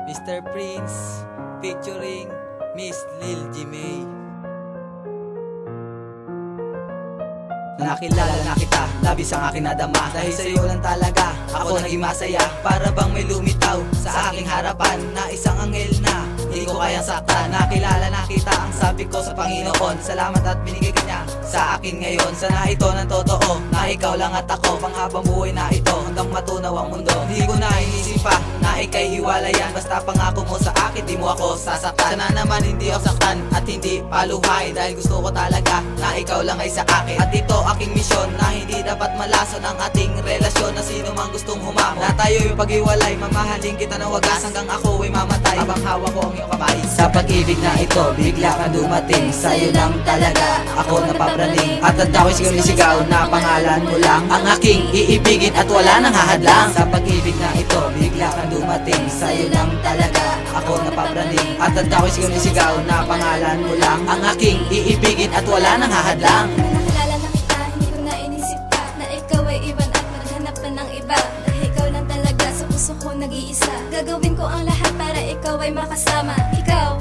Mr. Prince featuring Miss Lil G May. Nakilala na kita, labis ang aking nadama. Dahil sa'yo lang talaga ako naging masaya. Para bang may lumitaw sa aking harapan na isang anghel na hindi ko kayang saktan. Nakilala na kita, ang sabi ko sa Panginoon, salamat at binigay ka niya sa akin ngayon. Sana ito ng totoo, na ikaw lang at ako panghabang buhay na ito, hanggang matunaw ang mundo. Hindi ko na inisip pa na ika'y hiwalayan, basta pangako mo sa akin di mo ako sasaktan. Sana naman hindi ako saktan at hindi paluhay, dahil gusto ko talaga na ikaw lang ay sa akin. At ito aking misyon, na hindi dapat malason ang ating relasyon, na sino mang gustong humamon na tayo'y paghiwalay. Mamahalin kita na wagas hanggang ako ay mamatay, habang hawak ko ang iyong kamay. Sa pag-ibig na ito, bigla kang dumating, sa'yo lang talaga ako napapraning. At ang ako'y sigaw na pangalan mo lang ang aking iibigin at wala nang hahadlang. Sa pag-ibig na ito, bigla kang dumating, sa'yo lang talaga ako napapraning. At ang ako'y sigaw na pangalan mo lang ang aking iibigin at wala nang hahadlang. Nag-iisa, gagawin ko ang lahat para ikaw ay makasama. Ikaw,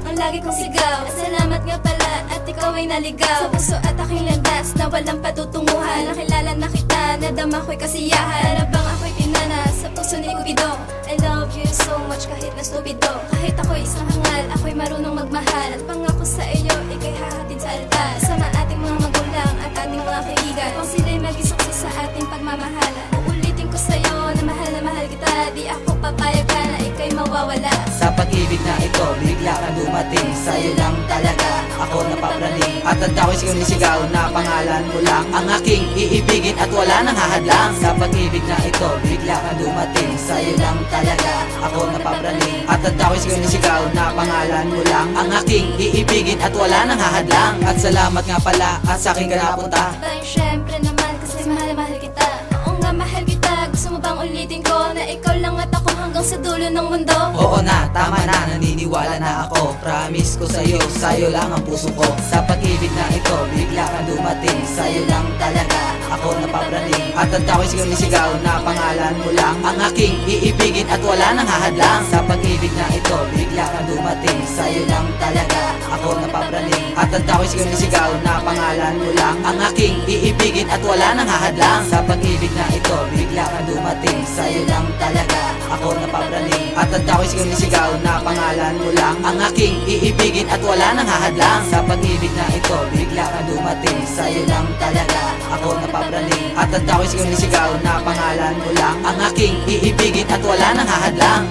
ang lagi kong sigaw. At salamat nga pala at ikaw ay naligaw. Sa puso at aking landas na walang patutunguhan. Nakilala na kita, nadama ko'y kasiyahan. Habang ako'y pinana sa puso ni Cupido. I love you so much kahit na stupido. Kahit ako'y isang hangal, ako'y marunong magmahal. At pangako sa iyo, ika'y hahatid sa altar. Sama ating mga magulang at ating mga kaibigan, upang sila'y mag-isuksi sa ating pagmamahala. Uulitin ko sa'yo na mahal kita, di ako papayag na ika'y mawawala. Sa pag-ibig na ito, bigla kang dumating, sa'yo lang talaga ako napapraning. At ang ako'y sigaw na pangalan mo lang ang aking iibigin at wala nang hahadlang. Sa pag-ibig na ito, bigla kang dumating, sa'yo lang talaga ako napapraning. At ang ako'y sigaw na pangalan mo lang ang aking iibigin at wala nang hahadlang. At salamat nga pala at sa akin ka napunta. Siyempre naman kasi mahal kita. Oo nga, mahal kita. Gusto mo bang ulitin ko na ikaw lang at ako hanggang sa dulo ng mundo? Oo na, tama na, naniniwala na ako. Promise ko sa'yo lang ang puso ko. Sa pag-ibig na ito, bigla kang dumating, sa'yo lang talaga ako napapraning. At ang ako'y sigaw na pangalan mo lang ang aking iibigin at wala nang hahadlang. Sa pag-ibig na ito, bigla kang dumating, sa'yo lang talaga ako napapraning. At ang ako'y sigaw na pangalan mo lang ang aking iibigin at wala nang hahadlang. Sa pag-ibig na ito, bigla kang dumating, sa'yo lang talaga ako napapraning. At ang ako'y sigaw na pangalan mo lang ang aking iibigin at wala nang hahadlang. Sa pag-ibig na ito, bigla kang dumating, sa'yo lang talaga ako napapraning. At ang ako'y sigaw na pangalan mo lang ang aking iibigin at wala nang hahadlang.